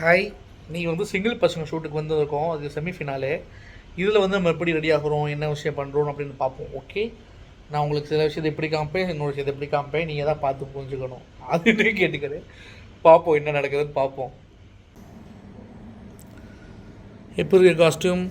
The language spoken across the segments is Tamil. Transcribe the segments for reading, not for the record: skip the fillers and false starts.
ஹாய், நீங்கள் வந்து சிங்கிள் பசங்க ஷூட்டுக்கு வந்திருக்கோம். அது செமிஃபினாலே. இதில் வந்து நம்ம எப்படி ரெடி ஆகிறோம், என்ன விஷயம் பண்ணுறோம் அப்படின்னு பார்ப்போம். ஓகே, நான் உங்களுக்கு சில விஷயத்தை எப்படி காமிப்பேன், இன்னொரு விஷயத்தை எப்படி காமிப்பேன், நீங்கள் தான் பார்த்து புரிஞ்சுக்கணும். அதுகிட்டே கேட்டுக்கிறேன். பார்ப்போம் என்ன நடக்குதுன்னு பார்ப்போம். எப்படி இருக்கு காஸ்டியூம்?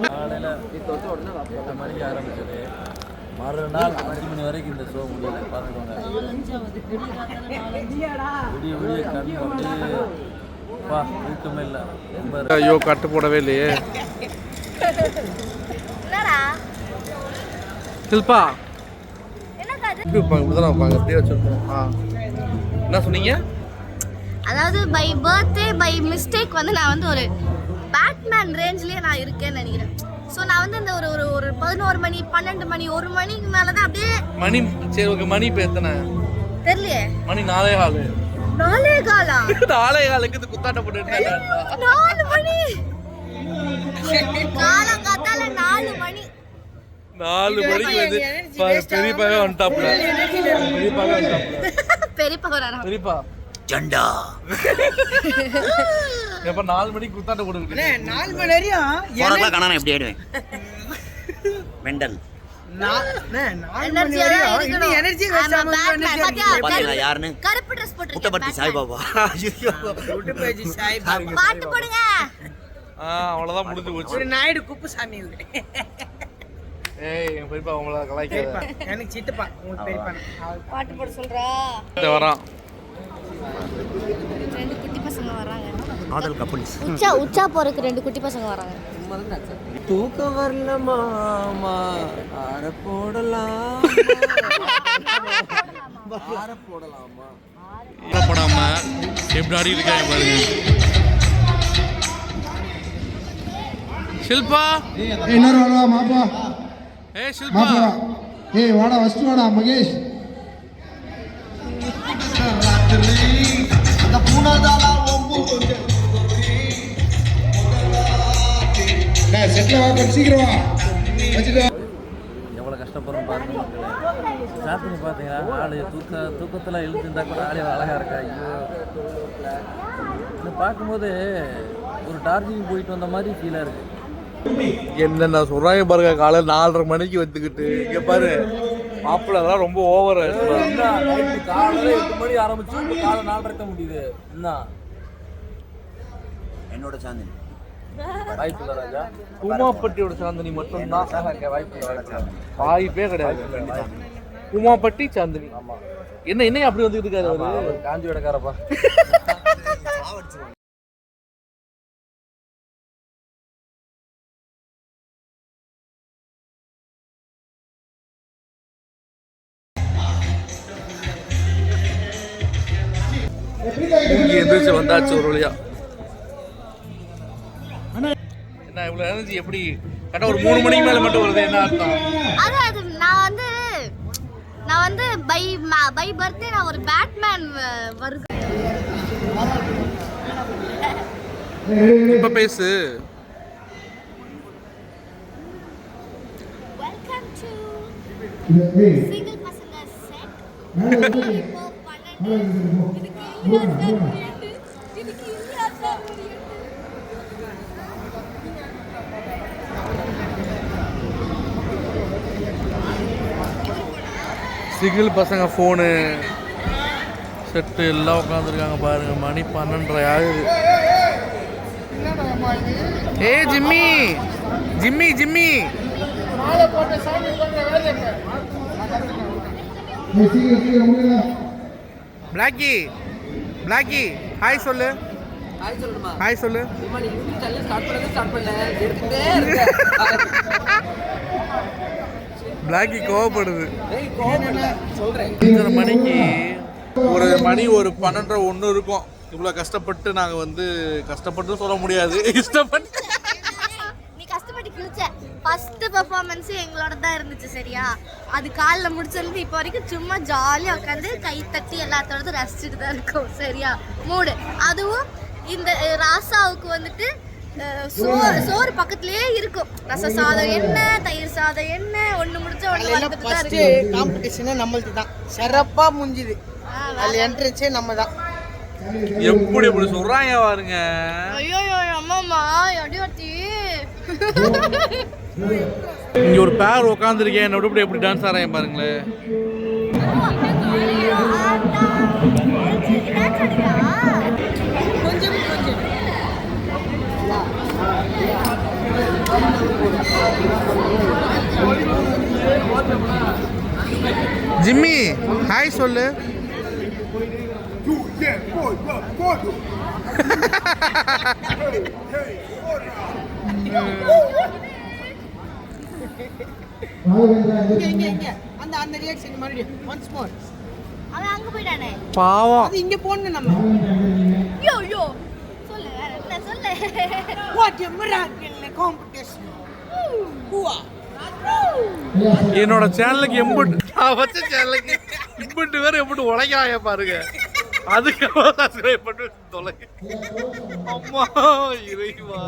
காலையில் 8 மணிக்கு ஆரம்பிச்சது, மறுநாள் 5 மணி வரைக்கும் இந்த ஷோ முடியல. பார்த்துக்கோங்க, விடிய விடிய கண் அப்படியே தூக்கமே இல்லை. ஐயோ, கட்டு போடவே இல்லையே. சில்பா இப்படிதான் வைப்பாங்க, அப்படியே வச்சுருக்கோம். என்ன சொன்னீங்க? அதாவது பை பர்த்டே பை மிஸ்டேக் வந்து நான் வந்து ஒரு பேட்மேன் ரேஞ்ச்லேயே நான் இருக்கேன்னு நினைக்கிறேன். ஸோ நான் வந்து இந்த ஒரு ஒரு 11 மணி 12 மணி 1 மணிக்கு மேலே தான் அப்படியே மணி. சரி, ஓகே. மணி இப்போ எத்தனை தெரியலையே. மணி 4:15. 4:15? 4:15க்கு இது குத்தாட்ட போட்டு 4 மணி காலங்காத்தால 4 மணி 4 மணிக்கு வந்து பெரியப்பாவே வந்துட்டாப்ல. பெரியப்பா வராரா? பெரியப்பா ஜண்டா எப்ப 4 மணிக்கு குத்தாட்ட போட்டு 4 மணி வரையும் போறதா காணாம எப்படி ஆயிடுவேன் மெண்டல். யாருன்னு கருப்பு Dress போட்டு புட்டபர்த்தி சாய்பாபா. பாட்டு போடுங்க. அவ்வளவுதான் முடிஞ்சு போச்சு. ஒரு நாயுடு குப்புசாமி. ஏய், என் பெரியப்பா அவங்கள கலாய்க்காத. எனக்கு சித்தப்பா உங்களுக்கு பெரியப்பா. பாட்டு போட சொல்றா. வரான். 2 குட்டி பசங்க வராங்க. காதல் கப்புள்ஸ். உச்சா போறதுக்கு 2 குட்டி பசங்க வராங்க. தூக்கம் வரல மாமா, ஆற போடலாம் போடலாமா போடாம எப்படி ஆடி இருக்காங்க பாருங்க. ஷில்பா, இன்னொரு வாடா மாப்பா. ஷில்பா, வாடா ஃபர்ஸ்ட் வாடா மகேஷ். எவ்வளோ கஷ்டப்படுறோம் பாருங்க மக்களே. ஸ்டார்ட் பண்ணி பார்த்தீங்கன்னா ஆளு தூக்கத்தில் இழுத்துருந்தா கூட ஆளு அழகாக இருக்கா. ஐயோ, இதை பார்க்கும்போது ஒரு டார்ஜிலிங் போயிட்டு வந்த மாதிரி ஃபீலாக இருக்குது. என்னென்ன சொல்றாங்க பாருங்க. காலையில் 4:30 மணிக்கு வந்துக்கிட்டு இங்கே பாரு. மாப்பிள்ளலாம் ரொம்ப ஓவர். காலையில் 8 மணி ஆரம்பிச்சு காலை 4:30 முடியுது. என்ன என்னோட சாந்தினி வாய்ப்பு இல்லை ராஜா. உமாப்பட்டியோட சாந்தினி மட்டும்தான். வாய்ப்பே கிடையாது. உமாப்பட்டி சாந்தினி. என்ன அப்படி வந்துட்டு இருக்காரு அவரு? காஞ்சி விடக்காரப்பா. எந்திரிச்சு வந்தாச்சு ஒரு வழியா. என்ன இவ்வளவு எனர்ஜி எப்படி? கரெக்டா ஒரு 3 மணிக்கு மேல மட்டும் வருது. என்ன அர்த்தம்? அது நான் வந்து பை பர்த்டே நான் ஒரு பேட்மேன் வருகிறேன். இப்ப பேசு. வெல்கம் டு சிங்கிள் பசங்க செட். சிங்கிள் பசங்க ஃபோனு செட்டு எல்லாம் உட்காந்துருக்காங்க பாருங்க. மணி 12:30 ஆகுது. Jimmy Jimmy Jimmy Blackie Blackie hi சொல்லு. ஹாய் சொல்லு. பிளாக்கி கோவப்படுது. 5:30 மணிக்கு ஒரு மணி ஒரு 12:01 இருக்கும். இவ்வளோ கஷ்டப்பட்டு நாங்கள் வந்து கஷ்டப்பட்டு சொல்ல முடியாது. இஷ்டப்பட்டு நீ கஷ்டப்பட்டு கிழிச்ச ஃபர்ஸ்ட் பெர்ஃபார்மன்ஸ் எங்களோட தான் இருந்துச்சு சரியா. அது காலைல முடிச்சிருந்து இப்போ வரைக்கும் சும்மா ஜாலியாக உட்காந்து கை தட்டி எல்லாத்தோடதும் ரசிச்சுட்டு தான் இருக்கோம் சரியா. மூடு அதுவும் இந்த ராசாவுக்கு வந்துட்டு சோறு பக்கத்துலயே இருக்கும். ரச சாதம் என்ன, தயிர் சாதம் என்ன, ஒண்ணு முடிச்ச ஒண்ணு வந்துட்டு தான் இருக்கு. காம்படிஷனே நம்மளுக்கு தான் சிறப்பா முடிஞ்சுது. அதுல என்ட்ரன்ஸே நம்ம தான். எப்படி எப்படி சொல்றாங்க பாருங்க. ஐயோ அம்மாமா அடியாத்தி. இங்க ஒரு பேர் உட்காந்துருக்கேன், என்ன விட்டு எப்படி டான்ஸ் ஆடுறேன் பாருங்களேன். கொஞ்சம் கொஞ்சம் ஜிம்மி ஹாய் சொல்லு. இங்க அந்த ரியாக்ஷன் மறுபடியும் once more. அவன் அங்க போயிட்டானே பாவம். அது இங்க போடணும் நம்ம. யோ சொல்லு என்ன சொல்லு. What a miracle competition. Hua. என்னோட சேனலுக்கு எம்புட்டு நான் வச்ச சேனலுக்கு எம்புட்டு பேர் எம்புட்டு உழைக்கிறாங்க பாருங்க. அதுக்கு சப்ஸ்கிரைப் பண்ணி தொலைங்க. அம்மா இறைவா.